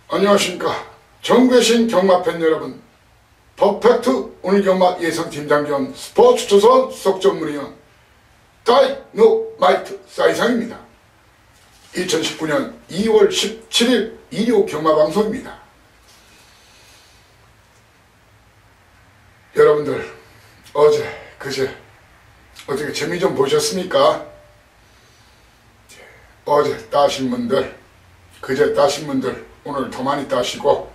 안녕하십니까. 전국에 계신 경마팬 여러분, 퍼펙트 오늘 경마 예상팀장 겸 스포츠조선 수석전문위원 다이노마이트 사이상입니다. 2019년 2월 17일 일요 경마방송입니다. 여러분들 어제 그제 어떻게 재미 좀 보셨습니까? 어제 따신 분들, 그제 따신 분들 오늘 더 많이 따시고,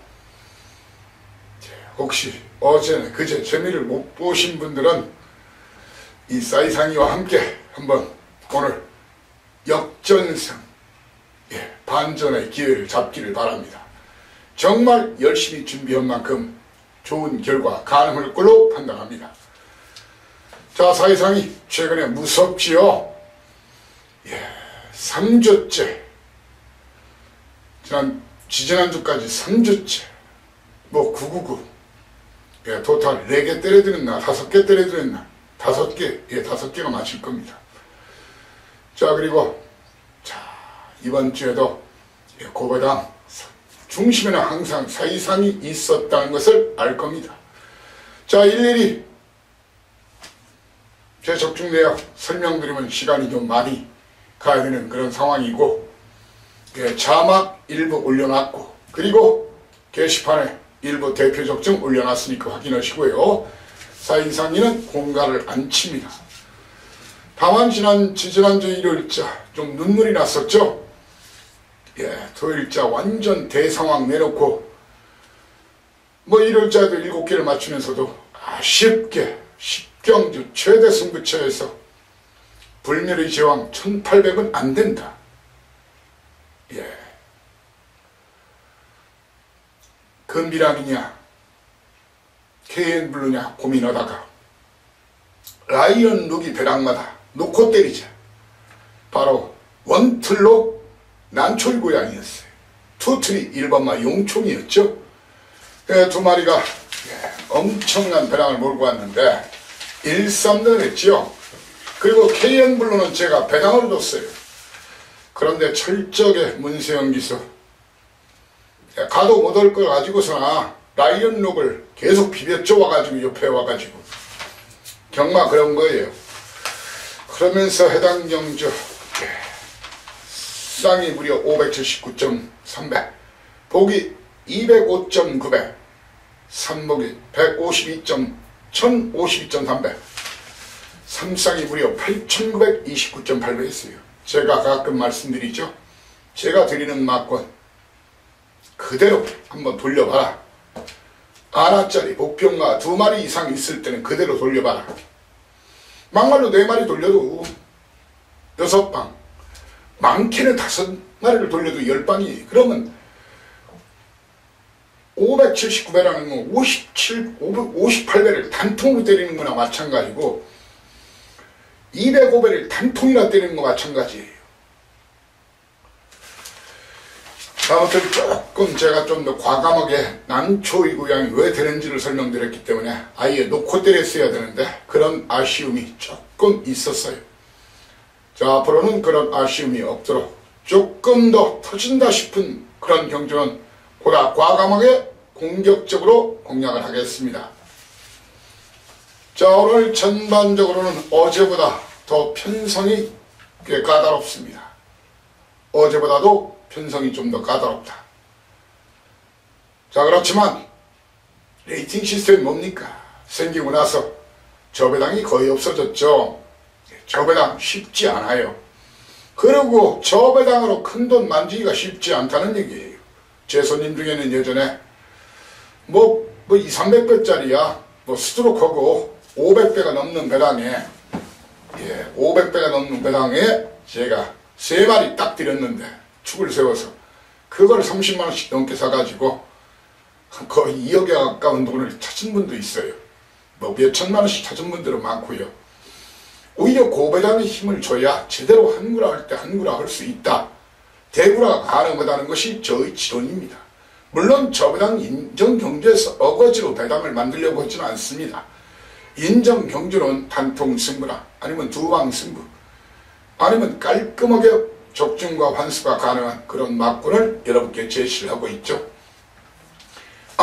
혹시 어제 그제 재미를 못 보신 분들은 이 사이상이와 함께 한번 오늘 역전승, 반전의 기회를 잡기를 바랍니다. 정말 열심히 준비한 만큼 좋은 결과 가능할 걸로 판단합니다. 자, 사이상이 최근에 무섭지요. 3주째, 지지난주까지 3주째, 999, 토탈 4개 때려드렸나, 5개 때려드렸나, 5개, 5개가 맞을 겁니다. 자, 그리고, 이번 주에도 고배당 중심에는 항상 사이상이 있었다는 것을 알 겁니다. 자, 일일이 제 적중 내역 설명드리면 시간이 좀 많이 가야 되는 그런 상황이고, 자막 일부 올려놨고, 그리고 게시판에 일부 대표 적중 올려놨으니까 확인하시고요. 사이상이는 공갈을 안 칩니다. 다만 지난주 일요일자 좀 눈물이 났었죠. 토요일자 완전 대상황 내놓고 일요일자에도 7개를 맞추면서도 아쉽게 10경주 최대 승부처에서 불멸의 제왕 1800은 안 된다. 금비랑이냐 KN블루냐 고민하다가 라이언 룩이 배당마다 놓고 때리자. 바로 원틀로 난초이 고양이였어요. 투트리 1번마 용총이었죠. 두 마리가 엄청난 배당을 몰고 왔는데 1-3등 했죠. 그리고 KN블루는 제가 배당을 줬어요. 그런데 철저하게 문세영 기수 가도 못할 걸 가지고서나 라이언 룩을 계속 비벼줘 와가지고 옆에 와가지고 경마 그런 거예요. 그러면서 해당 경주 쌍이 무려 579.300, 보기 205.900, 삼복이 1052.300, 삼쌍이 무려 8929.800 했어요. 제가 가끔 말씀드리죠. 제가 드리는 막권 그대로 한번 돌려봐라. 하나짜리 복병가 2마리 이상 있을 때는 그대로 돌려봐라. 막말로 4마리 돌려도 6방, 많게는 5마리를 돌려도 10방이, 그러면 579배라는 건 58배를 단통으로 때리는 거나 마찬가지고 205배를 단통이나 때리는 거 마찬가지예요. 아무튼 조금 제가 좀 더 과감하게 난초이 고양이 왜 되는지를 설명드렸기 때문에 아예 놓고 때렸어야 되는데 그런 아쉬움이 조금 있었어요. 자, 앞으로는 그런 아쉬움이 없도록 조금 더 터진다 싶은 그런 경주는 보다 과감하게 공격적으로 공략을 하겠습니다. 자, 오늘 전반적으로는 어제보다 더 편성이 꽤 까다롭습니다. 어제보다도 편성이 좀 더 까다롭다. 자, 그렇지만 레이팅 시스템이 뭡니까? 생기고 나서 저배당이 거의 없어졌죠. 저배당 쉽지 않아요. 그리고 저배당으로 큰돈 만지기가 쉽지 않다는 얘기예요. 제 손님 중에는 예전에 200~300배짜리야 스트로크하고 500배가 넘는 배당에 500배가 넘는 배당에 제가 3마리 딱 드렸는데 축을 세워서 그걸 30만원씩 넘게 사가지고 거의 2억에 가까운 돈을 찾은 분도 있어요. 몇천만원씩 찾은 분들은 많고요. 오히려 고배당의 힘을 줘야 제대로 한구라 할 때 한구라 할 수 있다. 대구라가 가능하다는 것이 저의 지론입니다. 물론 저배당 인정경주에서 어거지로 배당을 만들려고 하지는 않습니다. 인정경주는 단통 승부나 아니면 두방 승부 아니면 깔끔하게 적중과 환수가 가능한 그런 막군을 여러분께 제시를 하고 있죠.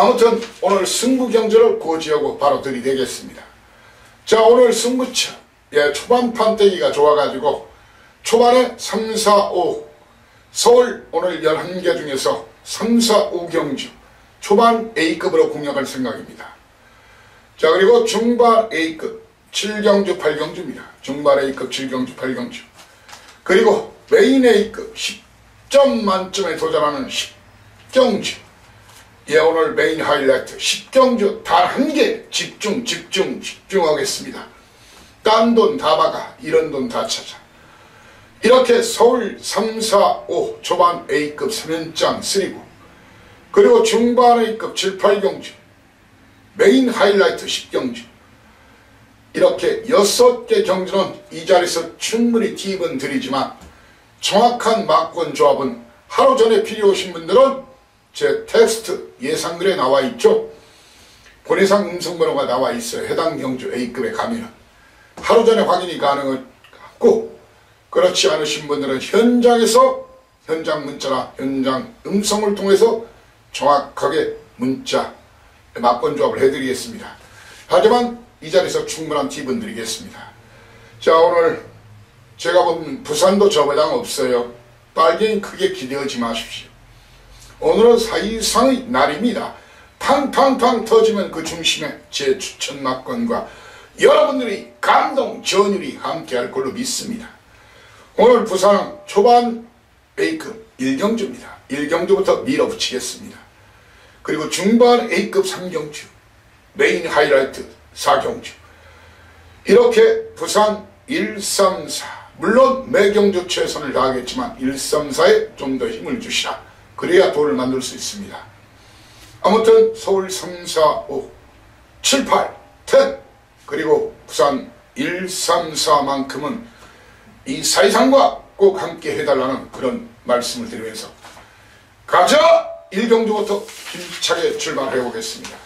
아무튼 오늘 승부 경주를 고지하고 바로 들이대겠습니다. 자, 오늘 승부처 초반 판때기가 좋아가지고 초반에 3, 4, 5 서울 오늘 11개 중에서 3, 4, 5 경주 초반 A급으로 공략할 생각입니다. 자, 그리고 중반 A급 7경주 8경주입니다. 중반 A급 7경주 8경주 그리고 메인 A급 10점 만점에 도전하는 10경주 오늘 메인 하이라이트 10경주 단 한 개 집중하겠습니다. 딴 돈 다 박아 이런 돈 다 찾아. 이렇게 서울 3, 4, 5 초반 A급 3연장 3부 그리고 중반 A급 7, 8경주 메인 하이라이트 10경주 이렇게 6개 경주는 이 자리에서 충분히 팁은 드리지만 정확한 막권 조합은 하루 전에 필요 오신 분들은 제 텍스트 예상글에 나와 있죠. 본해상 음성번호가 나와 있어요. 해당 경주 A급에 가면 하루 전에 확인이 가능하고 그렇지 않으신 분들은 현장에서 현장 문자나 현장 음성을 통해서 정확하게 문자 막권 조합을 해드리겠습니다. 하지만 이 자리에서 충분한 팁은 드리겠습니다. 자, 오늘 제가 본 부산도 저배당 없어요. 빨갱이 크게 기대하지 마십시오. 오늘은 사이상의 날입니다. 팡팡팡 터지면 그 중심에 제 추천 막권과 여러분들이 감동 전율이 함께할 걸로 믿습니다. 오늘 부산은 초반 A급 1경주입니다. 1경주부터 밀어붙이겠습니다. 그리고 중반 A급 3경주 메인 하이라이트 4경주 이렇게 부산 1, 3, 4 물론 매경주 최선을 다하겠지만 1, 3, 4에 좀 더 힘을 주시라. 그래야 돈을 만들 수 있습니다. 아무튼 서울 3, 4, 5, 7, 8, 10 그리고 부산 1, 3, 4만큼은 이 사이상과 꼭 함께 해달라는 그런 말씀을 드리면서 가자! 1경주부터 힘차게 출발해 보겠습니다.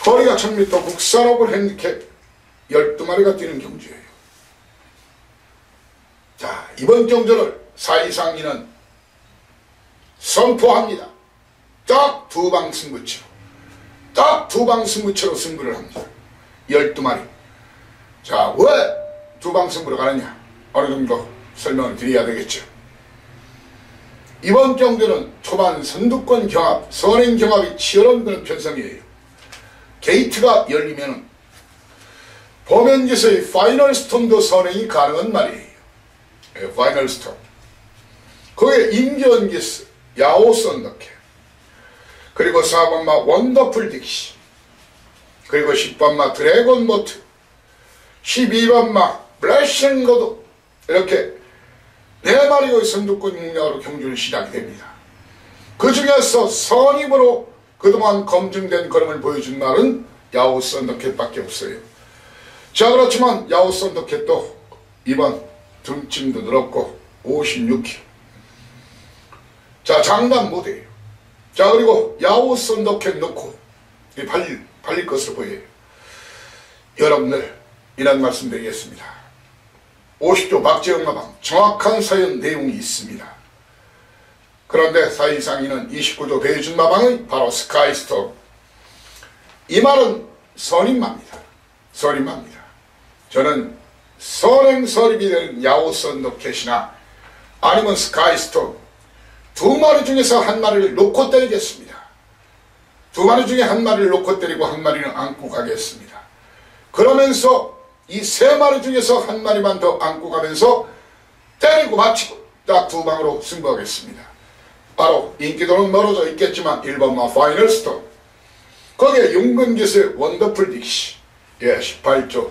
거리가 1000m 국산 오픈 핸디캡 12마리가 뛰는 경주예요. 자, 이번 경주를 사이상인은 선포합니다. 딱 두 방 승부처. 딱 두 방 승부처로 승부를 합니다. 12마리. 자, 왜 두 방 승부로 가느냐? 어느 정도 설명을 드려야 되겠죠. 이번 경주는 초반 선두권 경합, 선행 경합이 치열한 그런 편성이에요. 게이트가 열리면은 범연기서의 파이널 스톰도 선행이 가능한 말이에요. 파이널 스톰. 거기에 임기원기스, 야오 썬더캣, 그리고 4번마 원더풀 딕시, 그리고 10번마 드래곤 모트, 12번마 블래싱 로드 이렇게 4마리의 선두권 능력으로 경주를 시작이 됩니다. 그 중에서 선입으로 그동안 검증된 걸음을 보여준 말은 야오 썬더캣밖에 없어요. 자, 그렇지만 야오 썬더캣도 이번 등짐도 늘었고 56kg. 자, 장단 모델이에요. 자, 그리고 야오 썬더캣 넣고 팔릴 것으로 보여요. 여러분들 이런 말씀 드리겠습니다. 50조 박재영마방 정확한 사연 내용이 있습니다. 그런데 사이상인은 29조 배준마방의 바로 스카이스톰. 이 말은 선임마입니다. 선임마입니다. 저는 선행설입이 되는 야오 썬더캣이나 아니면 스카이스톰 두 마리 중에서 한 마리를 놓고 때리겠습니다. 두 마리 중에 한 마리를 놓고 때리고 한 마리는 안고 가겠습니다. 그러면서 이 세 마리 중에서 한 마리만 더 안고 가면서 때리고 맞히고 딱 두 방으로 승부하겠습니다. 바로 인기도는 멀어져 있겠지만 1번마 파이널 스톰, 거기에 윤근기수의 원더풀 딕시, 18조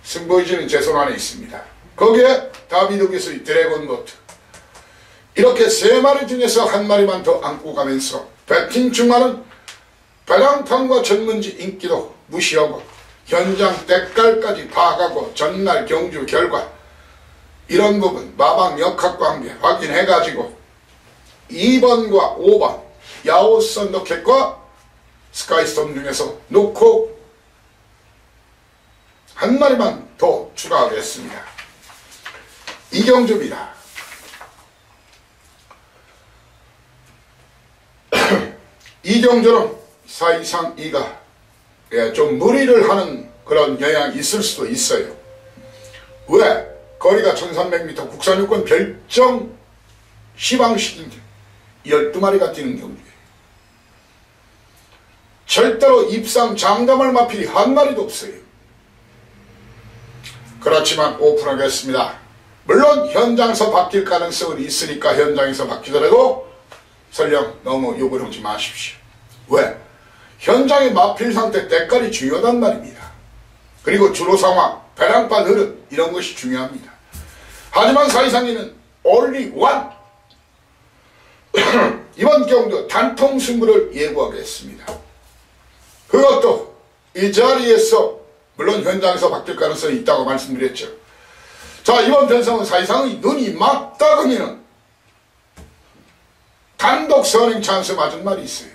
승부의지는 제 손 안에 있습니다. 거기에 다비드 기수의 드래곤 보트, 이렇게 세 마리 중에서 한 마리만 더 안고 가면서 배팅 중하는 배당판과 전문지 인기도 무시하고 현장 때깔까지 파악하고 전날 경주 결과 이런 부분 마방 역학과 함께 확인해가지고 2번과 5번 야오 썬더캣과 스카이스톰 중에서 놓고 한 마리만 더 추가하겠습니다. 이경주입니다. 이경주는 사실상 이가 좀 무리를 하는 그런 영향이 있을 수도 있어요. 왜? 거리가 1300m 국산유권 별정 시방식인데 12마리가 뛰는 경주예요. 절대로 입상 장담할 마필이 한 마리도 없어요. 그렇지만 오픈하겠습니다. 물론 현장에서 바뀔 가능성은 있으니까 현장에서 바뀌더라도 설령 너무 욕을 하지 마십시오. 왜? 현장의 마필 상태 때깔이 중요하단 말입니다. 그리고 주로 상황, 배랑판 흐름 이런 것이 중요합니다. 하지만 사이상에는 only one 이번 경도 단통 승부를 예고하겠습니다. 그것도 이 자리에서 물론 현장에서 바뀔 가능성이 있다고 말씀드렸죠. 자, 이번 변성은 사실상의 눈이 맞다 그러면 단독 선행 찬스 맞은 말이 있어요.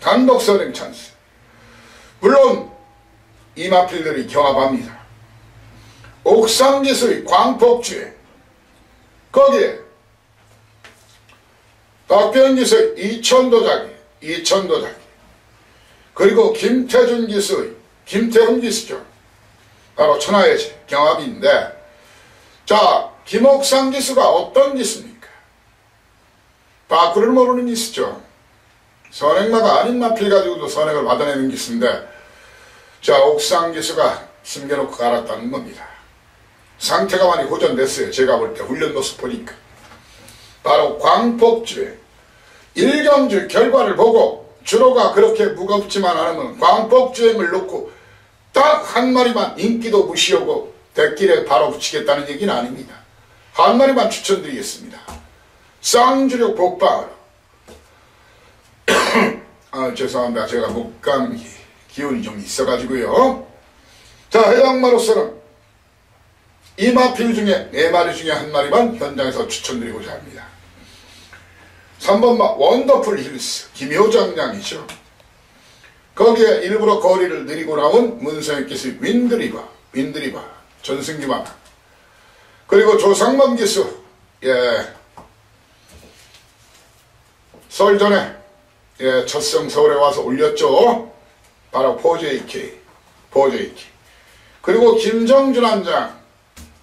단독 선행 찬스. 물론 이 마필들이 경합합니다. 옥상기수의 광폭주에 거기에 박병기수의 이천도자기 그리고 김태준 기수의 김태훈 기수죠. 바로 천하의 경합인데, 자, 김옥상 기수가 어떤 기수입니까? 바꾸를 모르는 기수죠. 선행마가 아닌 마필 가지고도 선행을 받아내는 기수인데, 자, 옥상 기수가 숨겨놓고 갈았다는 겁니다. 상태가 많이 호전됐어요. 제가 볼 때 훈련 모습 보니까. 바로 광폭주에 일경주 결과를 보고 주로가 그렇게 무겁지만 않으면 광폭주행을 놓고 딱 한 마리만 인기도 무시하고 대길에 바로 붙이겠다는 얘기는 아닙니다. 한 마리만 추천드리겠습니다. 쌍주력 복방으로 죄송합니다. 제가 목감 기운이 좀 있어가지고요. 자, 해당마로서는 이 마필 중에 4마리 중에 한 마리만 현장에서 추천드리고자 합니다. 3번마 원더풀 힐스 김효정량이죠. 거기에 일부러 거리를 느리고 나온 문성혁 기수 윈드리버 전승기만 그리고 조상범 기수 설 전에 첫성 서울에 와서 올렸죠. 바로 포제이케이 그리고 김정준 안장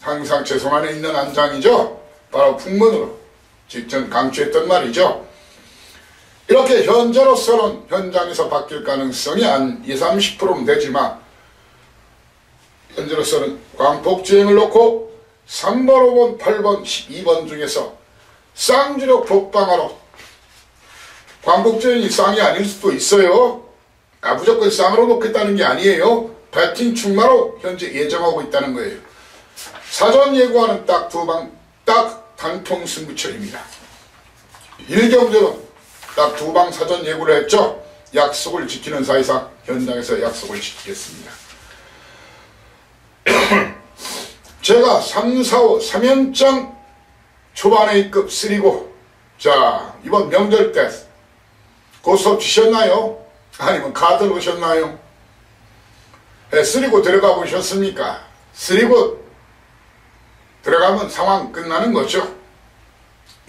항상 제 손 안에 있는 안장이죠. 바로 풍문으로 직전 강추했던 말이죠. 이렇게 현재로서는 현장에서 바뀔 가능성이 한 20-30%는 되지만 현재로서는 광폭주행을 놓고 3번, 5번, 8번, 12번 중에서 쌍주력 복방하로 광폭주행이 쌍이 아닐 수도 있어요. 무조건 쌍으로 놓겠다는 게 아니에요. 배팅 충마로 현재 예정하고 있다는 거예요. 사전 예고하는 딱 2방 딱 단통 승부처입니다. 일경주는 딱 2방 사전 예고를 했죠. 약속을 지키는 사이상 현장에서 약속을 지키겠습니다. 제가 3, 4, 5 3연장 초반 A급 쓰리고 자 이번 명절 때 고스톱 치셨나요? 아니면 카드 보셨나요? 쓰리고 들어가 보셨습니까? 쓰리고 들어가면 상황 끝나는 거죠.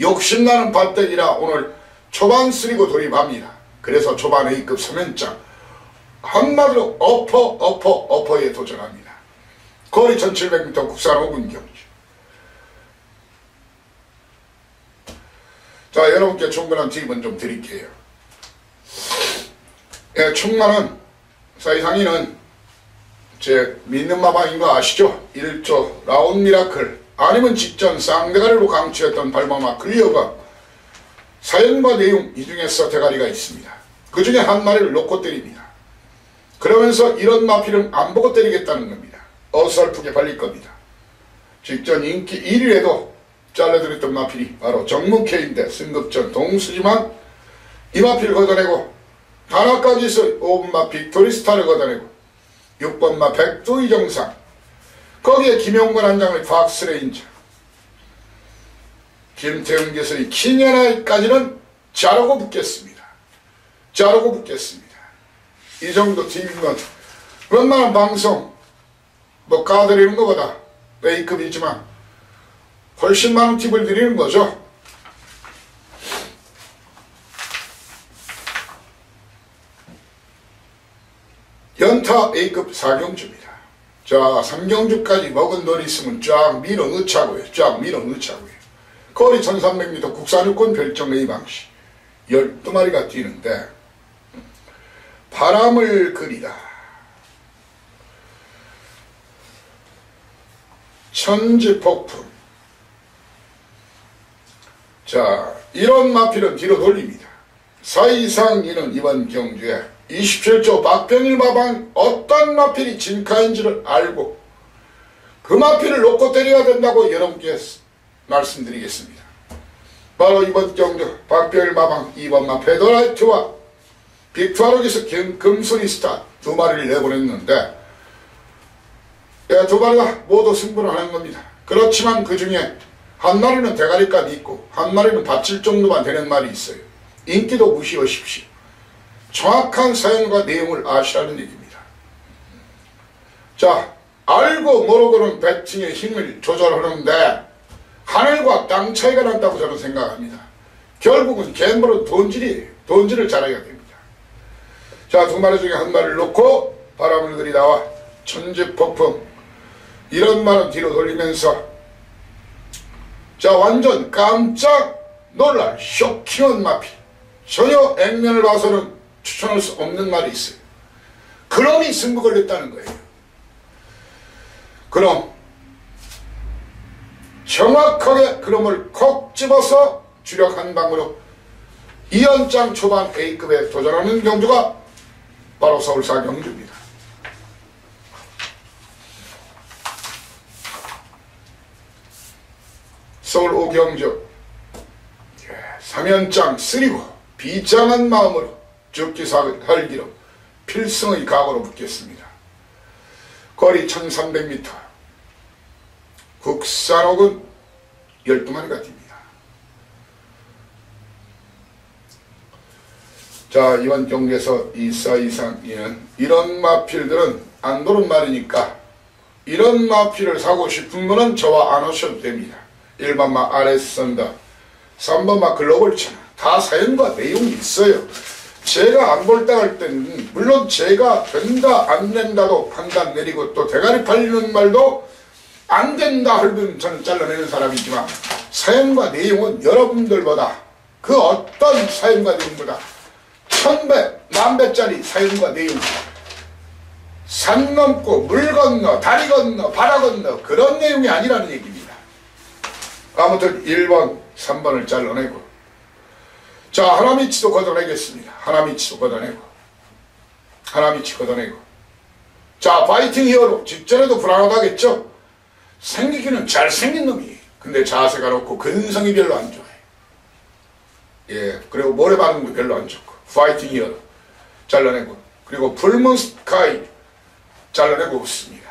욕심나는 발대기라 오늘 초반 쓰리고 돌입합니다. 그래서 초반 A급 3연장 한마디로 어퍼에 도전합니다. 거리 1700m 국산 5분 경주. 자, 여러분께 충분한 팁은 좀 드릴게요. 충만은 사이상이는 제 믿는 마방인 거 아시죠? 1조 라운 미라클 아니면 직전 쌍대가리로 강추했던 발마마 클리어가 사연과 내용 이 중에서 대가리가 있습니다. 그 중에 한 마리를 놓고 때립니다. 그러면서 이런 마필은 안 보고 때리겠다는 겁니다. 어설프게 발릴 겁니다. 직전 인기 1위에도 잘라드렸던 마필이 바로 정문케인데 승급전 동수지만 이 마필을 걷어내고 다나까지서 5번마 빅토리스타를 걷어내고 6번마 백두의 정상 거기에 김용건 한장의 팍스레인저 김태훈 교수의 키녀나이까지는 자르고 붙겠습니다. 이 정도 팁이면 웬만한 방송 뭐 까드리는 것보다 A급이지만 훨씬 많은 팁을 드리는 거죠. 다 A급 4경주입니다. 자, 3경주까지 먹은 돈 있으면 쫙 밀어 넣자고요. 쫙 밀어 넣자고요. 거리 1300m 국산유권 별정 A 방식 12마리가 뛰는데 바람을 그리다. 천지폭풍. 자, 이런 마필은 뒤로 돌립니다. 사이상이는 이번 경주에 27조 박병일 마방 어떤 마필이 진카인지를 알고 그 마필을 놓고 때려야 된다고 여러분께 말씀드리겠습니다. 바로 이번 경주 박병일 마방 2번마 페더라이트와 빅투아르기스 금수리스타 두 마리를 내보냈는데 두 마리가 모두 승부를 하는 겁니다. 그렇지만 그 중에 한 마리는 대가리값이 있고 한 마리는 바칠 정도만 되는 말이 있어요. 인기도 무시하십시오. 정확한 사연과 내용을 아시라는 얘기입니다. 자, 알고 모르고는 배팅의 힘을 조절하는데 하늘과 땅 차이가 난다고 저는 생각합니다. 결국은 갬블은 돈질이에요. 돈질을 잘해야 됩니다. 자, 두 마리 중에 한 마리를 놓고 바람을 그리다와 천지폭풍 이런 말은 뒤로 돌리면서 자, 완전 깜짝 놀랄 쇼킹한 마필. 전혀 액면을 봐서는 추천할 수 없는 말이 있어요. 그놈이 승부 걸렸다는 거예요. 그럼 정확하게 그놈을 콕 집어서 주력 한 방으로 2연장 초반 A급에 도전하는 경주가 바로 서울사 경주입니다. 서울 5경주 3연장 쓰리고 비장한 마음으로 죽기사를 헐기로 필승의 각오로 붙겠습니다. 거리 1300m 국산옥은 12마리가 뜁니다. 자, 이번 경기에서 이사이상이는 이런 마필들은 안 도는 말이니까 이런 마필을 사고 싶은 분은 저와 안 오셔도 됩니다. 1번마 아레선더 3번마 글로벌 채널 다 사연과 내용이 있어요. 제가 안 볼다 할 때는 물론 제가 된다 안 된다도 판단 내리고 또 대가리 팔리는 말도 안 된다 하면 저는 잘라내는 사람이지만 사연과 내용은 여러분들보다 그 어떤 사연과 내용보다 1000배 만배짜리 사연과 내용 산 넘고 물 건너 다리 건너 바다 건너 그런 내용이 아니라는 얘기입니다. 아무튼 1번 3번을 잘라내고 자, 하나미치도 걷어내겠습니다. 하나미치도 걷어내고 하나미치 걷어내고 자, 파이팅 히어로 직전에도 불안하다겠죠. 생기기는 잘생긴 놈이 근데 자세가 높고 근성이 별로 안 좋아요. 예, 그리고 모래 바른 거 별로 안 좋고 파이팅 히어로 잘라내고 그리고 풀문스카이 잘라내고 붙습니다.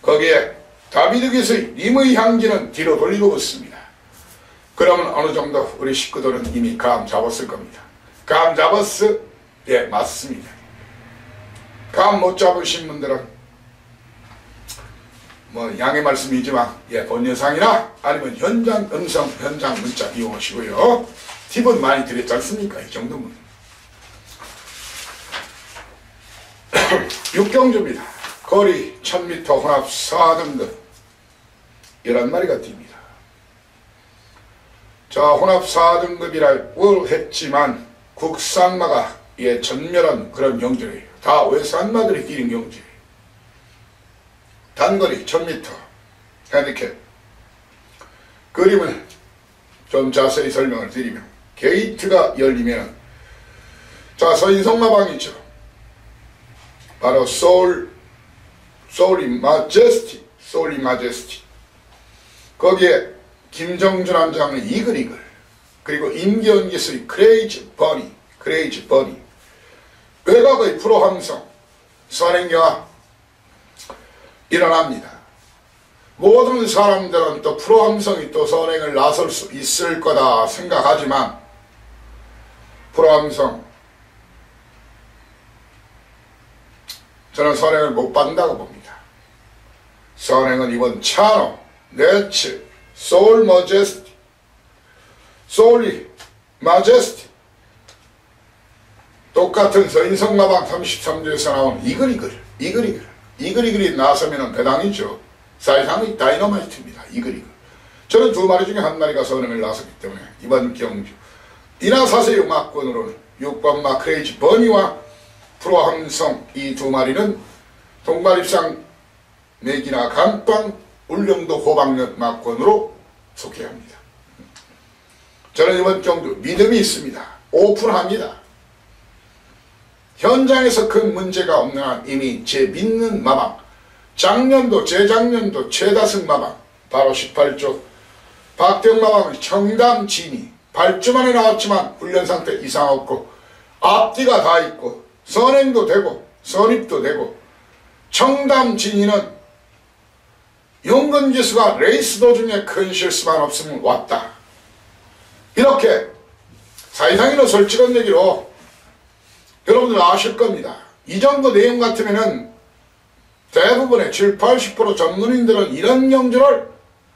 거기에 다비드 기수의 님의 향기는 뒤로 돌리고 붙습니다. 그러면 어느 정도 우리 식구들은 이미 감 잡았을 겁니다. 감 잡았어? 예, 맞습니다. 감 못 잡으신 분들은 뭐 양해 말씀이지만 예, 본영상이나 아니면 현장 음성 현장 문자 이용하시고요. 팁은 많이 드렸지 않습니까? 이 정도면 6경주입니다. 거리 1000m 혼합 4등급 11마리가 뜁니다. 자, 혼합 4등급이라고 했지만 국산마가 예, 전멸한 그런 경주예요. 다 외산마들이 뛰는 경주예요. 단거리 1000m 핸디캡 그림을 좀 자세히 설명을 드리면 게이트가 열리면 자, 서인성마방이죠. 바로 소울이 마제스티 거기에 김정준 함장의 이글이글 그리고 임기현 기수의 크레이지 버니 외곽의 프로 함성 선행경화 일어납니다. 모든 사람들은 또 프로 함성이 또 선행을 나설 수 있을 거다 생각하지만 프로 함성 저는 선행을 못 받는다고 봅니다. 선행은 이번 차노, 네츠, 소울 머제스티, 소울이 마제스티 또 똑같은 서인성마방 33조에서 나온 이글이글이 나서면은 배당이죠. 사실상의 다이너마이트입니다. 이글이글. 저는 두 마리 중에 한 마리가 선행을 나섰기 때문에 이번 경주 이나사세요 막권으로는 6번 마 크레이지 버니와 프로함성 이 두 마리는 동발입상 내기나 감방 울릉도 호박력 막권으로 속해야 합니다. 저는 이번 경주 믿음이 있습니다. 오픈합니다. 현장에서 큰 문제가 없는 한 이미 제 믿는 마방 작년도 재작년도 최다승 마방 바로 18조 박대영 마방의 청담 진이 발주만에 나왔지만 훈련상태 이상 없고 앞뒤가 다 있고 선행도 되고 선입도 되고 청담 진이는 용근기수가 레이스 도중에 큰 실수만 없으면 왔다. 이렇게 사이상이는 솔직한 얘기로 여러분들 아실 겁니다. 이 정도 내용 같으면은 대부분의 7, 80% 전문인들은 이런 경주를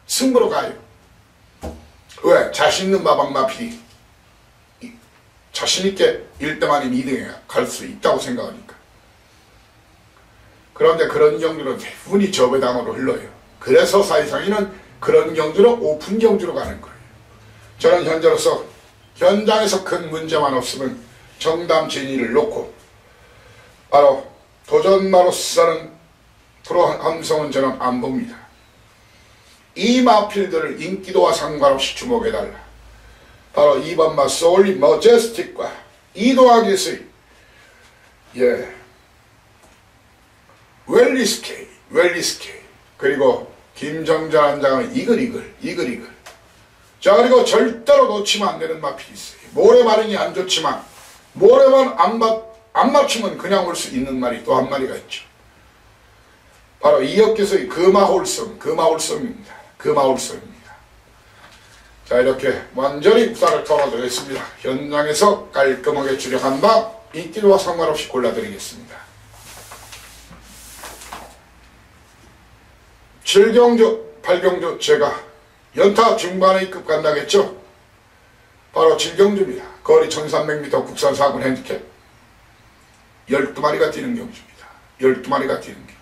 승부로 가요. 왜? 자신 있는 마방마필이 자신있게 1등 아니면 2등에 갈 수 있다고 생각하니까. 그런데 그런 경주는 대부분이 저배당으로 흘러요. 그래서 사이상이는 그런 경주로 오픈 경주로 가는 거예요. 저는 현재로서 현장에서 큰 문제만 없으면 정담 진위를 놓고 바로 도전마로서는 프로함성은 저는 안 봅니다. 이 마필들을 인기도와 상관없이 주목해달라. 바로 2번 마 소울리 머제스틱과 이도하기스의 웰리스케이 그리고 김정전 한장의 이글이글 자 그리고 절대로 놓치면 안 되는 마필이 있어요. 모래 발음이 안 좋지만 모래만 안 맞추면 그냥 올 수 있는 말이 또 한 마리가 있죠. 바로 이역기서의 금화홀섬입니다. 자 이렇게 완전히 구사를 털어드리겠습니다. 현장에서 깔끔하게 주력한 바 인기도와 상관없이 골라드리겠습니다. 7경주, 8경주 제가 연타 중반의 급 간다겠죠? 바로 7경주입니다. 거리 1300m 국산 4군 핸디캡 12마리가 뛰는 경주입니다. 12마리가 뛰는 경주.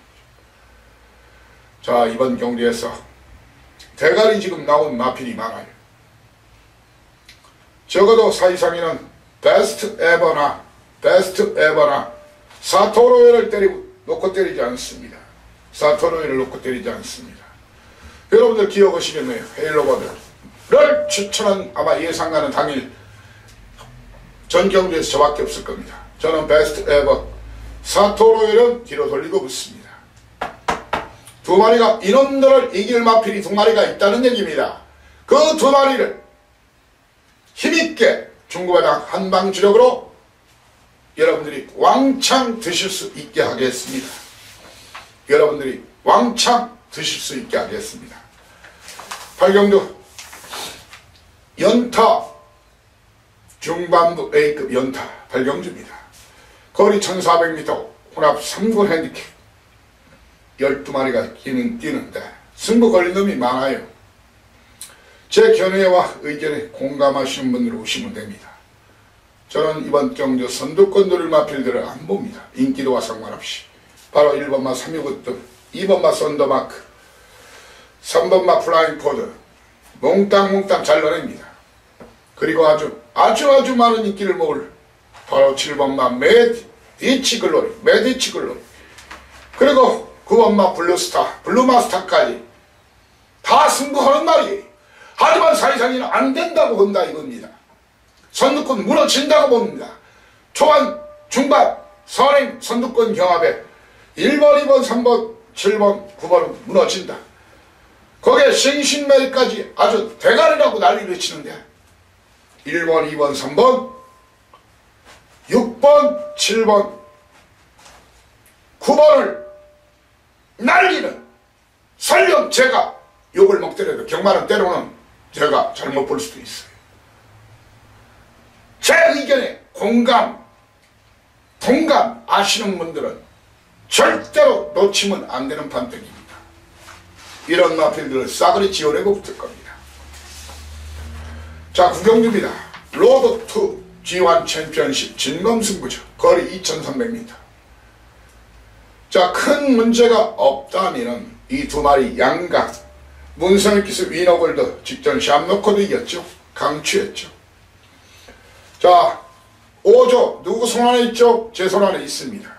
자 이번 경주에서 대가리 지금 나온 마필이 많아요. 적어도 사이상에는 베스트 에버나 사토로이를 놓고 때리지 않습니다. 사토로이를 놓고 때리지 않습니다. 여러분들 기억하시겠네요. 헤일로버드를 추천한 아마 예상가는 당일 전 경주에서 저밖에 없을 겁니다. 저는 베스트 에버 사토로이를 뒤로 돌리고 붙습니다. 두 마리가 이놈들을 이길 마필이 두 마리가 있다는 얘기입니다. 그 두 마리를 힘있게 중구배당 한방주력으로 여러분들이 왕창 드실 수 있게 하겠습니다. 여러분들이 왕창 드실 수 있게 하겠습니다. 8경주 연타 중반부 A급 연타 8경주입니다. 거리 1400m 혼합 3군 핸디캡 12마리가 뛰는데 승부 걸린 놈이 많아요. 제 견해와 의견에 공감하시는 분들 오시면 됩니다. 저는 이번 경주 선두권 누릴 마필들을 안 봅니다. 인기도와 상관없이. 바로 1번마 365등, 2번마 썬더마크, 3번마 플라잉포드 몽땅 잘 넣어냅니다. 그리고 아주 많은 인기를 먹을 바로 7번마 메디치 글로리 그리고 9번마 블루마스타까지 다 승부하는 말이에요. 하지만 사이상이는 안 된다고 본다 이겁니다. 선두권 무너진다고 봅니다. 초반, 중반, 선행, 선두권 경합에 1번, 2번, 3번, 7번, 9번은 무너진다. 거기에 싱싱메리까지 아주 대가리라고 난리를 치는데 1번, 2번, 3번, 6번, 7번, 9번을 날리는 설령 제가 욕을 먹더라도 경마는 때로는 제가 잘못 볼 수도 있어요. 제 의견에 동감 아시는 분들은 절대로 놓치면 안 되는 판단입니다. 이런 마필들을 싸그리 지어내고 붙을 겁니다. 자 9경주입니다. 로드 투 G1 챔피언십 진검승부죠. 거리 2300m. 자, 큰 문제가 없다면은 이 두 마리 양각 문성익기수 위너골드 직전 샴노코도 이겼죠. 강추했죠. 자, 5조 누구 손 안에 있죠? 제 손 안에 있습니다.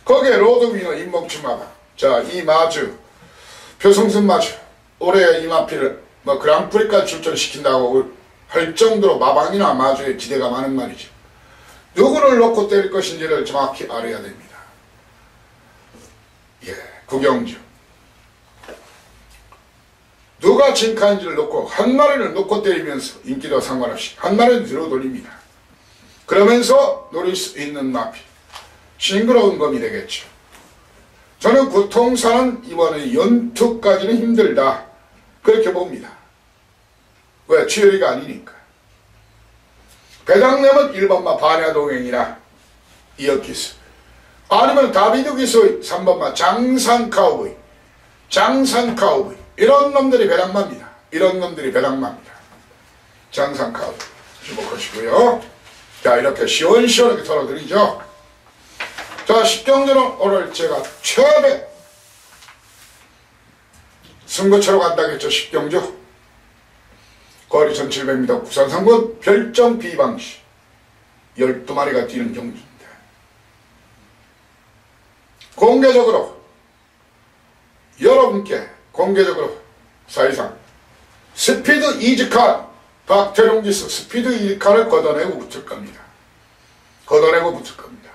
거기에 로드 위너 임봉춘 마방. 자, 이 마주 표성순 마주 올해 이 마피를 뭐 그랑프리까지 출전시킨다고 할 정도로 마방이나 마주에 기대가 많은 말이죠. 누구를 놓고 때릴 것인지를 정확히 알아야 됩니다. 예, 구경주. 누가 진카인지를 놓고 한 마리를 놓고 때리면서 인기도 상관없이 한 마리를 들어 돌립니다. 그러면서 노릴 수 있는 마피. 싱그러운 검이 되겠죠. 저는 구통사는 이번에 연투까지는 힘들다. 그렇게 봅니다. 왜? 취열이가 아니니까. 배당내면 1번마 반야동행이나 이어기수. 아니면 다비드 기수의 3번마 장산카우보이. 장산카우보이. 이런 놈들이 배당마입니다. 이런 놈들이 배당마입니다. 장산카우보이. 주목하시고요. 자, 이렇게 시원시원하게 털어드리죠. 자, 10경주는 오늘 제가 최대 승부처로 간다겠죠. 10경주. 거리 1700m 부산 상권 별정 비방시 12마리가 뛰는 경주입니다. 공개적으로 여러분께 공개적으로 사실상 스피드 이즈칸 박태룡 기수 스피드 이즈칸을 걷어내고 붙을 겁니다. 걷어내고 붙을 겁니다.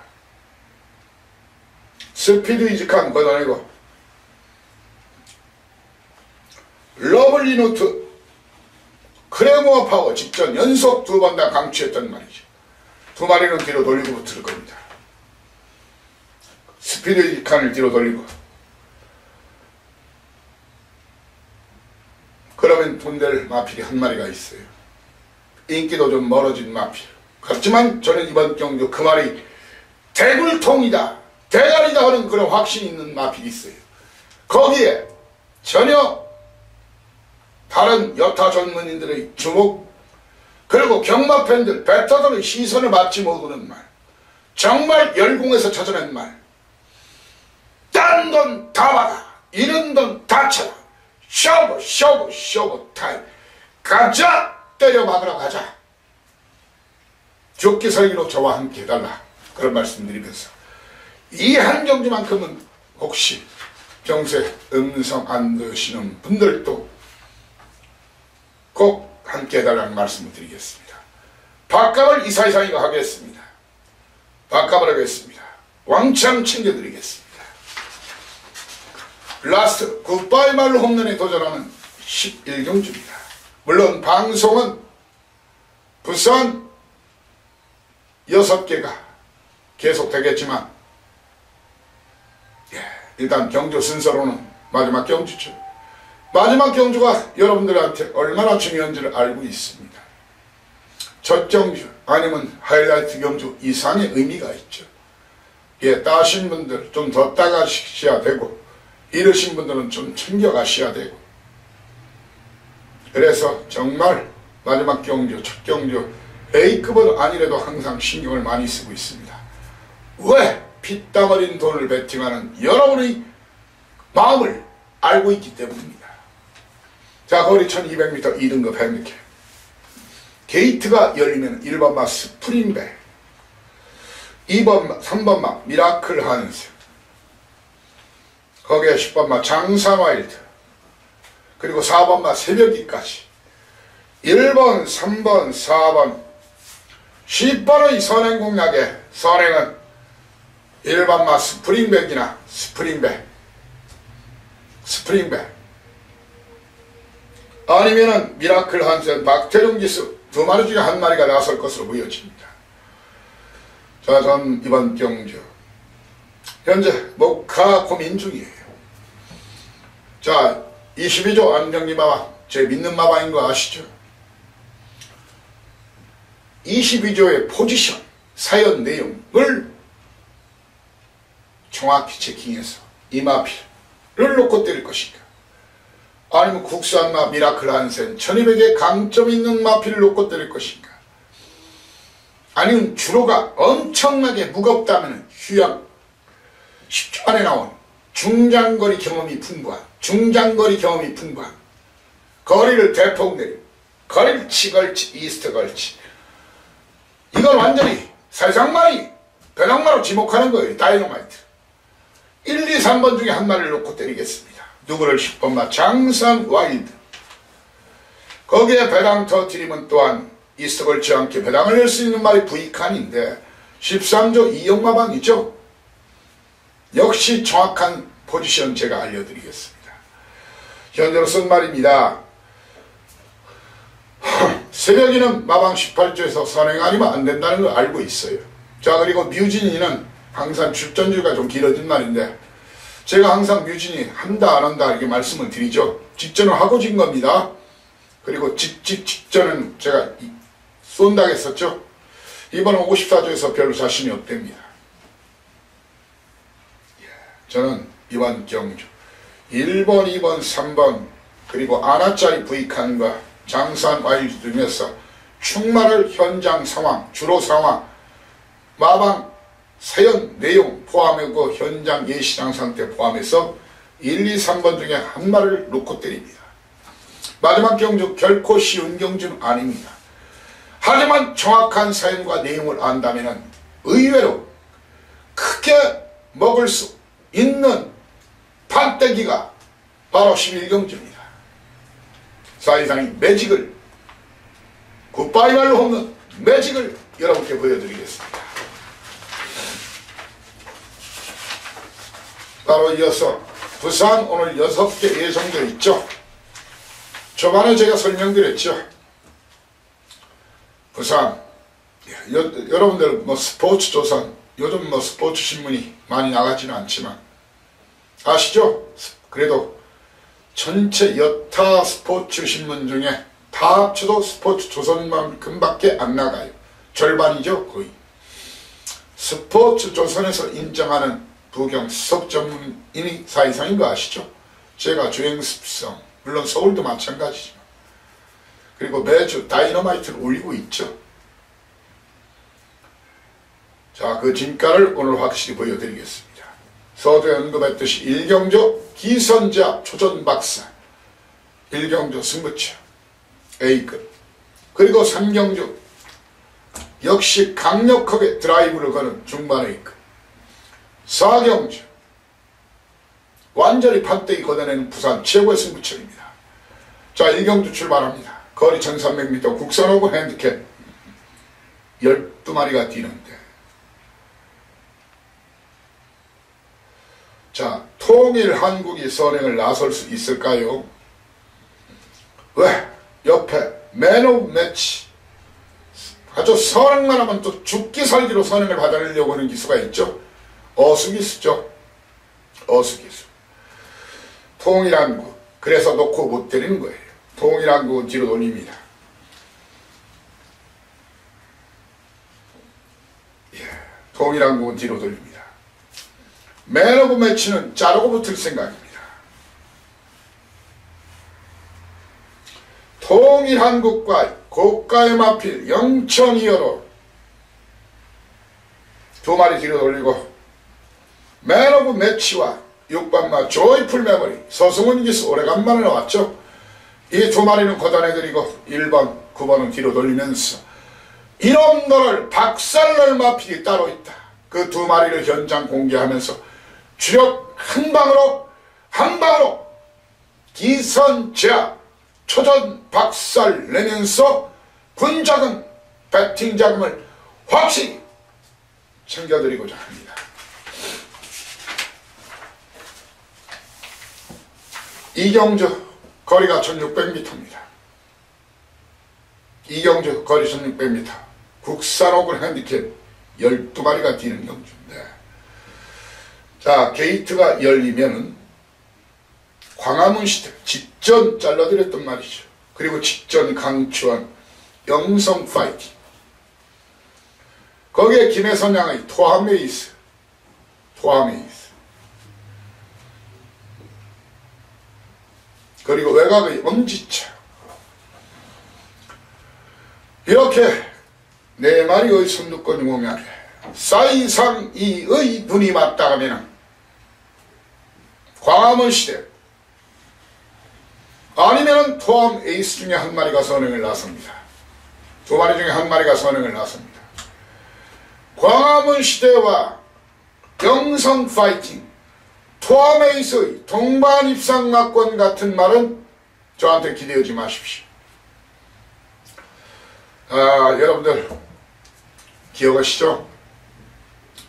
스피드 이즈칸 걷어내고 러블리 노트 크레모어 파워 직전 연속 2번 다 강추했던 말이죠. 2마리는 뒤로 돌리고 붙을 겁니다. 스피드 이즈칸을 뒤로 돌리고 그러면 돈될 마필이 한 마리가 있어요. 인기도 좀 멀어진 마필. 그렇지만 저는 이번 경주 그 말이 대굴통이다 대가리다 하는 그런 확신이 있는 마필이 있어요. 거기에 전혀 다른 여타 전문인들의 주목 그리고 경마 팬들 배터들의 시선을 받지 못하는 말 정말 열공해서 찾아낸 말 딴 돈 다 받아 이런 돈 다 쳐라 쇼부 타임 가자 때려 막으러 가자 죽기 살기로 저와 함께 해달라 그런 말씀드리면서 이 한 경주만큼은 혹시 평소에 음성 안 드시는 분들도 꼭 함께 해달라는 말씀을 드리겠습니다. 밥값을 이사이사이가 하겠습니다. 밥값을 하겠습니다. 왕창 챙겨드리겠습니다. 라스트 굿바이 말로 홈런에 도전하는 11경주입니다. 물론 방송은 부산 6개가 계속 되겠지만 일단 경주 순서로는 마지막 경주죠. 마지막 경주가 여러분들한테 얼마나 중요한지를 알고 있습니다. 첫 경주 아니면 하이라이트 경주 이상의 의미가 있죠. 예, 따신 분들 좀 더 따가셔야 되고 이러신 분들은 좀 챙겨가셔야 되고 그래서 정말 마지막 경주, 첫 경주 A급은 아니래도 항상 신경을 많이 쓰고 있습니다. 왜? 피땀 어린 돈을 베팅하는 여러분의 마음을 알고 있기 때문입니다. 자, 거리 1200m 2등급 핸디캡 게이트가 열리면 1번마 스프링백 3번마 미라클 한스 거기에 10번마 장사와일드 그리고 4번마 새벽이까지 1번, 3번, 4번 10번의 선행공략에 선행은 1번마 스프링백이나 스프링백 아니면은 미라클 한센 박태룡 기수 2마리 중에 1마리가 나설 것으로 보여집니다. 자, 전 이번 경주 현재 목화 고민 중이에요. 자, 22조 안정리 마방 제 믿는 마방인 거 아시죠? 22조의 포지션 사연 내용을 정확히 체킹해서 이 마필을 놓고 때릴 것인가 아니면 국산마 미라클 한센 1200의 강점 있는 마필을 놓고 때릴 것인가 아니면 주로가 엄청나게 무겁다면 휴양 10조 안에 나온 중장거리 경험이 풍부한 거리를 대폭 내리고 거리를 치걸치 이스트 걸치 이건 완전히 세상만이 배낭마로 지목하는 거예요. 다이너마이트 1, 2, 3번 중에 한 마리를 놓고 때리겠습니다. 누구를 10번마 장산 와일드 거기에 배당 터트리면 또한 이스트 걸치 않게 배당을 낼 수 있는 말이 부익한인데 13조 이영마방이죠. 역시 정확한 포지션 제가 알려드리겠습니다. 현재로서는 말입니다. 새벽이는 마방 18조에서 선행 아니면 안 된다는 걸 알고 있어요. 자, 그리고 묘진이는 항상 출전주가 좀 길어진 말인데 제가 항상 묘진이 한다 안 한다 이렇게 말씀을 드리죠. 직전을 하고 진 겁니다. 그리고 직전은 제가 쏜다 했었죠. 이번은 54조에서 별로 자신이 없답니다. 저는 이번 경주 1번, 2번, 3번 그리고 아나짜리 부익한과 장산 와일드 중에서 충마를 현장 상황, 주로 상황, 마방 사연 내용 포함하고 현장 예시장 상태 포함해서 1, 2, 3번 중에 한 마리를 놓고 때립니다. 마지막 경주 결코 쉬운 경주는 아닙니다. 하지만 정확한 사연과 내용을 안다면 의외로 크게 먹을 수 있는 판때기가 바로 11경주입니다. 사이상이 매직을 굿바이말로 없는 매직을 여러분께 보여드리겠습니다. 바로 이어서 부산 오늘 6개 예정되어 있죠. 초반에 제가 설명드렸죠. 부산 여러분들 뭐 스포츠 조선 요즘 뭐 스포츠 신문이 많이 나가지는 않지만 아시죠? 그래도 전체 여타 스포츠 신문 중에 다 합쳐도 스포츠 조선만큼밖에 안 나가요. 절반이죠 거의. 스포츠 조선에서 인정하는 부경 수석 전문인이 사이상인 거 아시죠? 제가 주행습성 물론 서울도 마찬가지지만 그리고 매주 다이너마이트를 올리고 있죠. 자, 그 진가를 오늘 확실히 보여드리겠습니다. 서두에 언급했듯이 1경주 기선제압 초전박사 1경주 승부처 A급 그리고 3경주 역시 강력하게 드라이브를 거는 중반 A급 4경주 완전히 판때기 걷어내는 부산 최고의 승부처입니다. 자, 1경주 출발합니다. 거리 1300m 국산 오브 핸디캡 12마리가 뛰는데 자, 통일 한국이 선행을 나설 수 있을까요? 왜? 옆에 맨 오브 매치 아주 선행만 하면 또 죽기 살기로 선행을 받아내려고 하는 기수가 있죠. 어수기수죠. 어수기수. 통일 한국 그래서 놓고 못 때리는 거예요. 통일 한국은 뒤로 돌립니다. 통일 한국은 뒤로 돌립니다. 맨 오브 매치는 자르고 붙을 생각입니다. 통일 한국과 고가의 마필 0.2호로 두 마리 뒤로 돌리고 맨 오브 매치와 6번마 조이풀 메모리 서승훈 기수 오래간만에 나왔죠. 이 두 마리는 걷어내드리고 1번, 9번은 뒤로 돌리면서 이놈들을 박살낼 마필이 따로 있다. 그 두 마리를 현장 공개하면서 주력 한 방으로 기선제압 초전 박살 내면서 군자금 배팅 자금을 확실히 챙겨드리고자 합니다. 이경주 거리가 1600m입니다. 이경주 거리 1600m 국산 오글 핸디캡 12마리가 뛰는 경주인데 자, 게이트가 열리면은 광화문 시대 직전 잘라드렸던 말이죠. 그리고 직전 강추한 영성 파이팅 거기에 김혜선 양의 토하메이스 그리고 외곽의 엄지차 이렇게 네 마리의 선두권이 보면 사이상이의 눈이 맞닿으면 광화문 시대 아니면 토암 에이스 중에 한 마리가 선행을 나섭니다. 두 마리 중에 한 마리가 선행을 나섭니다. 광화문 시대와 영성 파이팅, 토암 에이스의 동반 입상 막권 같은 말은 저한테 기대하지 마십시오. 여러분들 기억하시죠?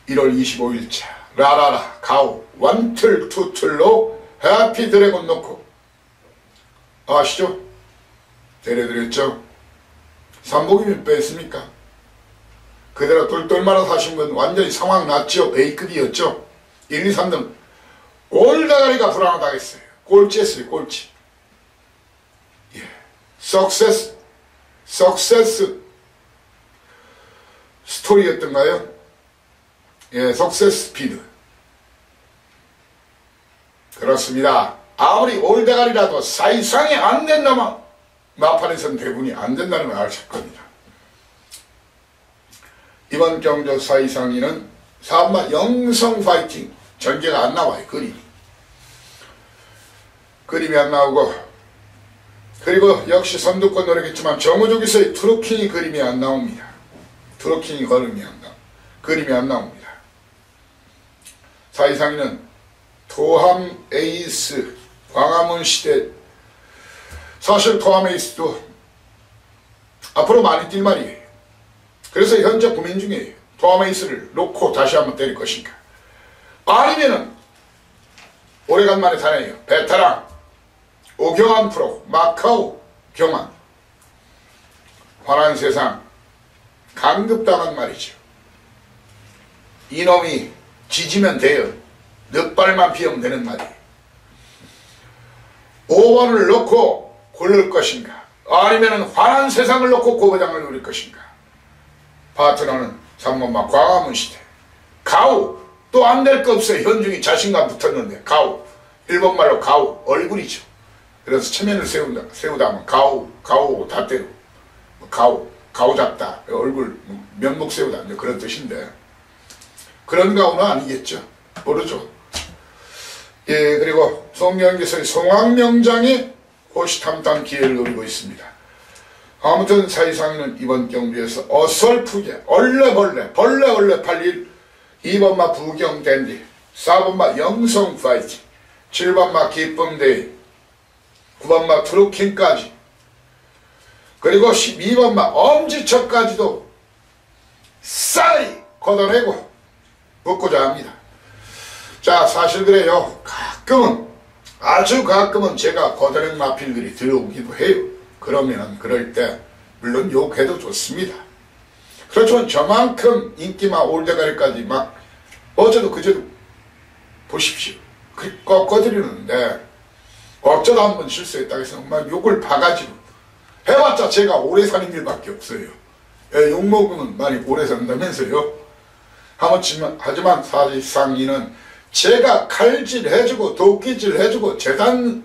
1월 25일자 라라라 가오 원틀 투틀로 해피 드래곤 놓고 아시죠? 데려드렸죠? 삼복이면 뺐습니까? 그대로 똘똘마라 사신 분 완전히 상황 났죠? A급이었죠? 1, 2, 3등 올다가리가 불안하다겠어요. 꼴찌했어요. 꼴찌. 예. 석세스 스토리였던가요? 예, 석세스 스피드. 그렇습니다. 아무리 올대가리라도 사이상이 안 된다면 마판에선 대군이 안 된다는 걸 아실 겁니다. 이번 경조 사이상이는 사마 영성 파이팅 전개가 안 나와요. 그림이 안 나오고, 그리고 역시 선두권 노리겠지만 정우족에서의 트루킹이 그림이 안 나옵니다. 트루킹이 그림이 안 나옵니다. 사이상이는 토함 에이스 광화문 시대, 사실 토함 에이스도 앞으로 많이 뛸 말이에요. 그래서 현재 고민 중이에요. 토함 에이스를 놓고 다시 한번 때릴 것인가, 아니면은 오래간만에 타네요. 베테랑 오경환 프로 마카오 경환, 환한 세상 강급당한 말이죠. 이놈이 지지면 돼요. 늑발만 피우면 되는 말이에요. 5번을 놓고 고를 것인가, 아니면 환한 세상을 놓고 고부장을 누릴 것인가. 파트너는 3번마 광화문 시대 가우, 또 안 될 거 없어요. 현중이 자신감 붙었는데 가우, 1번 말로 가우 얼굴이죠. 그래서 체면을 세우다 하면 가우 다 때려, 가우 잡다, 얼굴 면목 세우다, 그런 뜻인데 그런 가우는 아니겠죠. 모르죠. 예, 그리고 송영기서의 송황명장이 호시탐탐 기회를 노리고 있습니다. 아무튼 사이상이는 이번 경주에서 어설프게 벌레 팔릴 2번마 부경댄디, 4번마 영성 파이팅, 7번마 기쁨데이, 9번마 트루킹까지, 그리고 12번마 엄지척까지도 쌀이 걷어내고 붙고자 합니다. 자, 사실 그래요. 아주 가끔은 제가 걷어낸 마필들이 들어오기도 해요. 그러면 그럴 때 물론 욕해도 좋습니다. 그렇지만 저만큼 인기만 올대가리까지 막 어제도 그제도 보십시오. 꺾어드리는데 어쩌다 한번 실수했다고 해서 막 욕을 바가지로 해봤자 제가 오래 사는 일밖에 없어요. 예, 욕먹으면 많이 오래 산다면서요. 하지만 사실상 이는 제가 칼질 해주고 도끼질 해주고 재단을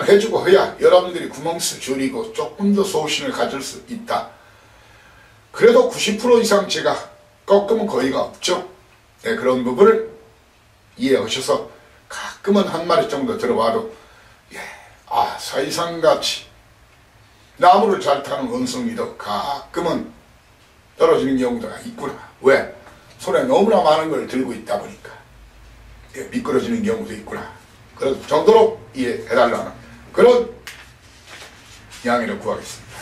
해주고 해야 여러분들이 구멍수 줄이고 조금 더 소신을 가질 수 있다. 그래도 90% 이상 제가 꺾으면 거의가 없죠. 네, 그런 부분을 이해하셔서 가끔은 한 마리 정도 들어와도 사이상같이 나무를 잘 타는 원숭이도 가끔은 떨어지는 경우가 있구나. 왜? 손에 너무나 많은 걸 들고 있다 보니까 미끄러지는 경우도 있구나. 그런 정도로 이해해달라는 그런 양해를 구하겠습니다.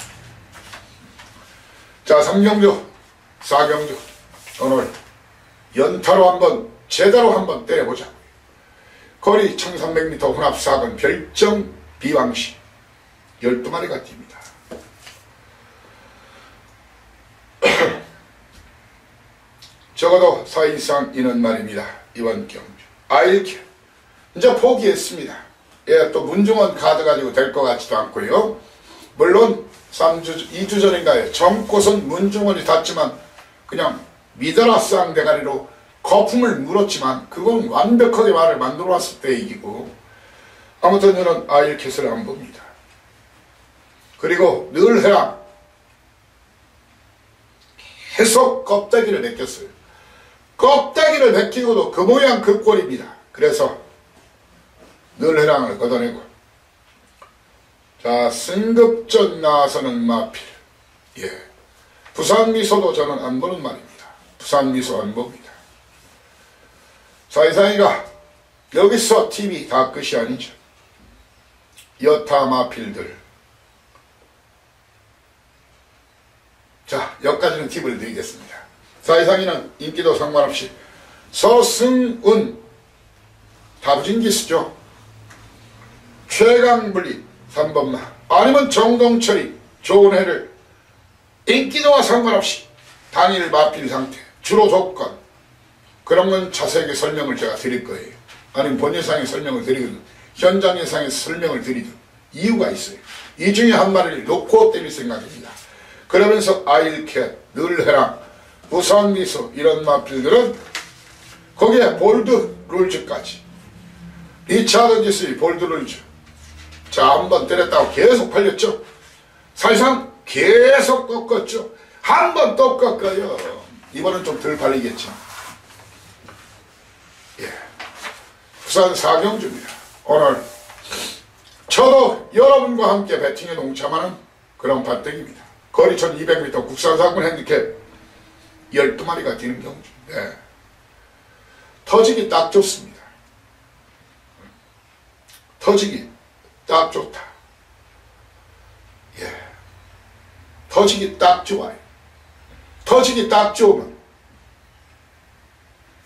자, 3경주, 4경주 오늘 연타로 한번 제대로 한번 때려보자. 거리 1300m 혼합사건 별정 비왕시 12마리가 뜁니다. 적어도 사이상 이는 말입니다. 이번 경주 아일킬 이제 포기했습니다. 예, 또 문중원 카드 가지고 될 것 같지도 않고요. 물론 2주 전인가에 정꽃은 문중원이 닿지만 그냥 미더라 쌍대가리로 거품을 물었지만 그건 완벽하게 말을 만들어 왔을 때 이기고, 아무튼 저는 아일켓을 안 봅니다. 그리고 늘 해라 계속 껍데기를 벗겼어요. 껍데기를 벗기고도 그 모양 그 꼴입니다. 그래서 늘 해랑을 걷어내고, 자, 승급전 나서는 마필. 예, 부산미소도 저는 안 보는 말입니다. 부산미소 안 봅니다. 사이사이가 여기서 TV 다 끝이 아니죠. 여타 마필들. 자, 여기까지는 팁을 드리겠습니다. 사이상이는 인기도 상관없이 서승운 다부진기수죠. 최강블리 3번마 아니면 정동철이 좋은 해를 인기도와 상관없이 단일 마필 상태 주로 조건 그런 건 자세하게 설명을 제가 드릴 거예요. 아니면 본예상에 설명을 드리든 현장 예상에서 설명을 드리든 이유가 있어요. 이 중에 한 마리를 놓고 때릴 생각입니다. 그러면서 아일캣, 늘해랑, 부산미소 이런 마필들은 거기에 볼드 룰즈까지 리차드 기스의 볼드 룰즈 자 한번 때렸다고 계속 팔렸죠. 사실상 계속 꺾었죠. 한 번 또 꺾어요. 이번은 좀 덜 팔리겠죠. 예. 부산 사경주입니다. 오늘 저도 여러분과 함께 배팅에 동참하는 그런 밭대기입니다. 거리 1200m 국산사군 핸디캡 12마리가 뛰는 경주. 네. 터지기 딱 좋습니다. 터지기 딱 좋다. 예. 터지기 딱 좋아요. 터지기 딱 좋으면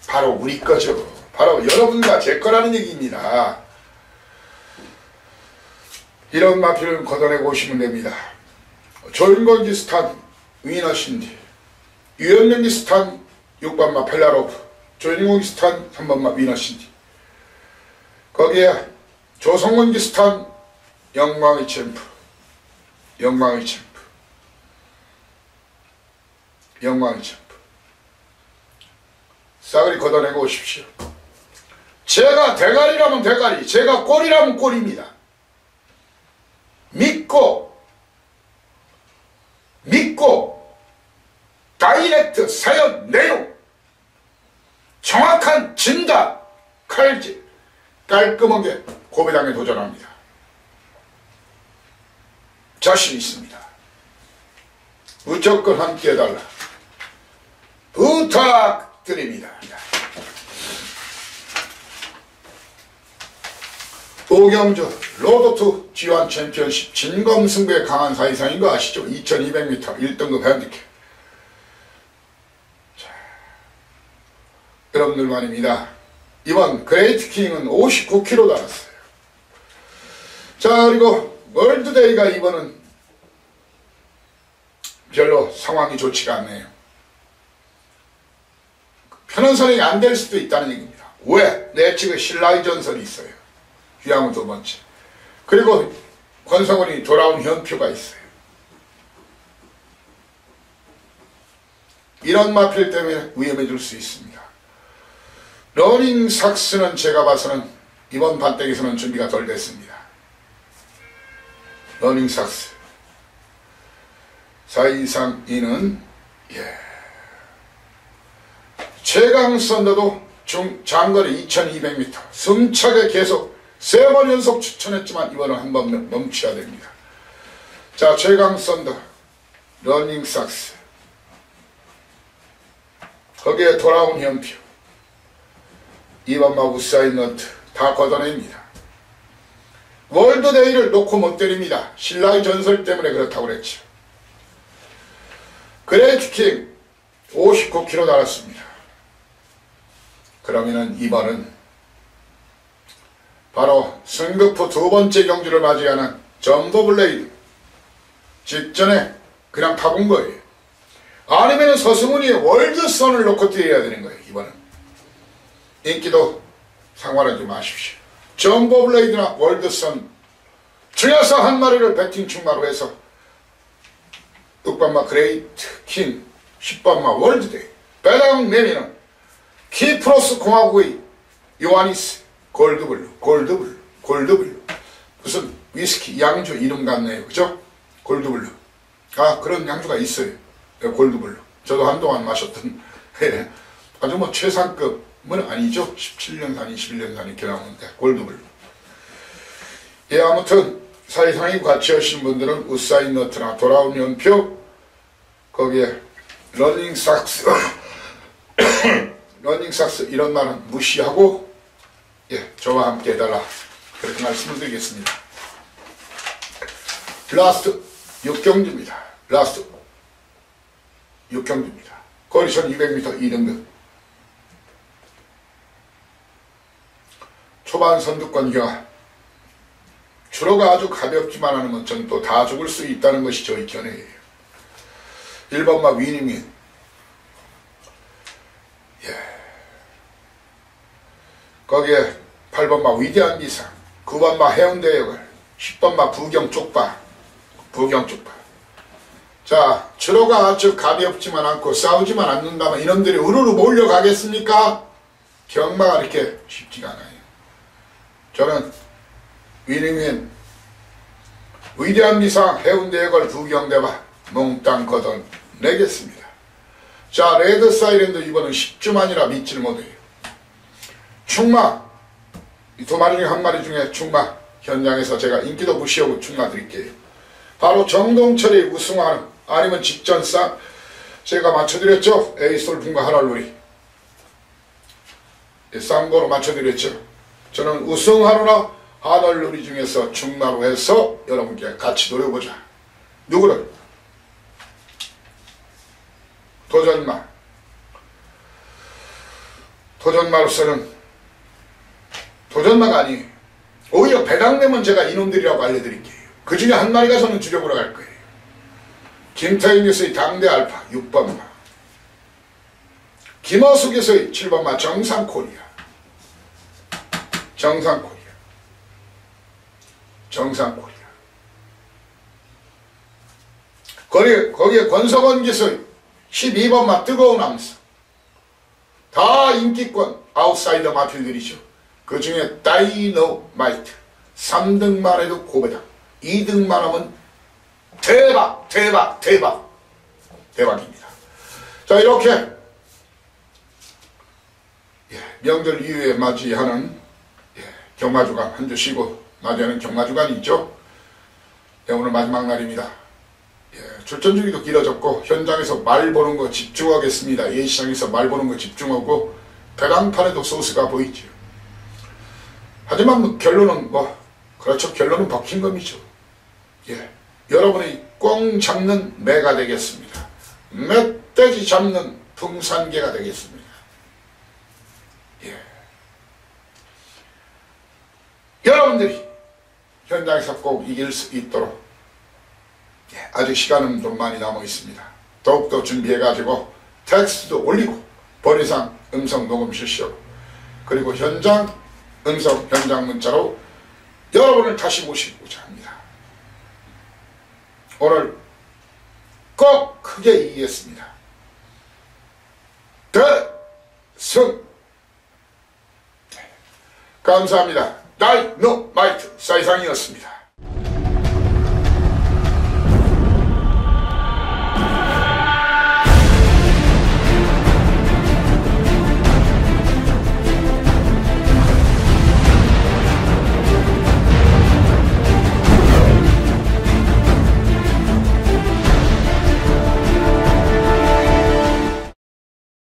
바로 우리 거죠. 바로 여러분과 제 거라는 얘기입니다. 이런 마필을 걷어내고 오시면 됩니다. 조인건기 스탄 위너신디, 유현명기 스탄 6번마 펠라로프, 조인건기 스탄 3번마 위너신디, 거기에 조성원기 스탄 영광의 챔프, 영광의 챔프, 영광의 챔프. 싸그리 걷어내고 오십시오. 제가 대가리라면 대가리, 제가 꼴이라면 꼴입니다. 믿고 다이렉트 사연 내용 정확한 진단 칼질 깔끔하게 고배당에 도전합니다. 자신 있습니다. 무조건 함께 해달라 부탁드립니다. 오경주 로드2 G1 챔피언십 진검승부에 강한 사이상인 거 아시죠? 2200m 1등급 핸디캡. 자, 여러분들 말입니다. 이번 그레이트 킹은 59kg 달았어요. 자, 그리고 월드데이가 이번은 별로 상황이 좋지가 않네요. 편한 선행이 안 될 수도 있다는 얘기입니다. 왜? 내 측에 신라의 전설이 있어요. 휴양우 두 번째. 그리고 권성원이 돌아온 현표가 있어요. 이런 마필 때문에 위험해질 수 있습니다. 러닝 삭스는 제가 봐서는 이번 반대기에서는 준비가 덜 됐습니다. 러닝 삭스. 사이상 이는 최강 썬더도 장거리 2200m 숨차게 계속 3번 연속 추천했지만 이번은 한번 멈춰야 됩니다. 자, 최강 썬더 러닝 삭스 거기에 돌아온 현표 2번마 우사인 너트 다 걷어냅니다. 월드데이를 놓고 못 때립니다. 신라의 전설 때문에 그렇다고 그랬죠. 그레이트킹 59kg 달았습니다. 그러면은 이번은 바로 승급 후 두 번째 경주를 맞이하는 점보블레이드 직전에 그냥 타본 거예요. 아니면 서승훈이 월드선을 놓고 뛰어야 되는 거예요. 이번은 인기도 상관하지 마십시오. 점보블레이드나 월드선 중에서 한 마리를 배팅 충마로 해서 6번마 그레이트 킹 10번마 월드데이 배당 내미는 키프로스 공화국의 요하니스 골드블루 무슨 위스키 양주 이름 같네요. 그죠? 골드블루. 아, 그런 양주가 있어요. 골드블루. 저도 한동안 마셨던 아주 뭐 최상급은 아니죠. 17년산, 21년산 이렇게 나오는데 골드블루. 예, 아무튼 사이상이 같이 하신 분들은 우사인 너트나 돌아온 연표, 거기에 러닝삭스 러닝삭스 이런 말은 무시하고, 예, 저와 함께 해달라, 그렇게 말씀을 드리겠습니다. 라스트 6경주입니다. 라스트 6경주입니다. 거리 1200m 2등급. 초반 선두권기가 주로가 아주 가볍지만 않으면 전 또 다 죽을 수 있다는 것이 저의 견해예요. 1번마 위닝인, 예, 거기에 8번마 위대한 기상, 9번마 해운대 역을, 10번마 부경 쪽파. 자, 주로가 아주 가볍지만 않고 싸우지만 않는다면 이놈들이 우르르 몰려가겠습니까? 경마가 이렇게 쉽지가 않아요. 저는 위닝인, 위대한 미상, 해운대 역을 부경대바 몽땅 걷어내겠습니다. 자, 레드 사이렌드 이번은 10주만이라 믿지를 못해요. 충마, 이 두 마리 중에 한 마리 중에 충마, 현장에서 제가 인기도 무시하고 충마 드릴게요. 바로 정동철이 우승하는, 아니면 직전상 제가 맞춰드렸죠. 에이솔풍과 하랄루리 쌍거로 맞춰드렸죠. 저는 우승하루나 하랄루리 중에서 충마로 해서 여러분께 같이 노려보자. 누구를? 도전마로서는 도전마가 아니에요. 오히려 배당되면 제가 이놈들이라고 알려드릴게요. 그 중에 한 마리가 저는 주력으로 갈 거예요. 김태희 뉴스의 당대 알파 6번마, 김어숙에서의 7번마 정상코리아. 거기에 권석원기서의 12번마 뜨거운 암석. 다 인기권 아웃사이더 마필들이죠. 그 중에 다이너마이트 3등만 해도 고배당, 2등만 하면 대박입니다. 자, 이렇게 명절 이후에 맞이하는 경마주간, 한 주 쉬고 맞이하는 경마주간이 있죠. 오늘 마지막 날입니다. 출전 주기도 길어졌고 현장에서 말 보는 거 집중하겠습니다. 예시장에서 말 보는 거 집중하고 배당판에도 소스가 보이죠. 하지만 결론은 그렇죠. 결론은 버킹검이죠. 여러분이 꽁 잡는 매가 되겠습니다. 멧돼지 잡는 풍산개가 되겠습니다. 여러분들이 현장에서 꼭 이길 수 있도록 아직 시간은 좀 많이 남아 있습니다. 더욱더 준비해가지고 텍스트도 올리고 번외상 음성 녹음 실시하고, 그리고 현장 음성 현장 문자로 여러분을 다시 모시고자 합니다. 오늘 꼭 크게 이기겠습니다. 대승. 감사합니다. 다이너마이트 사이상이었습니다.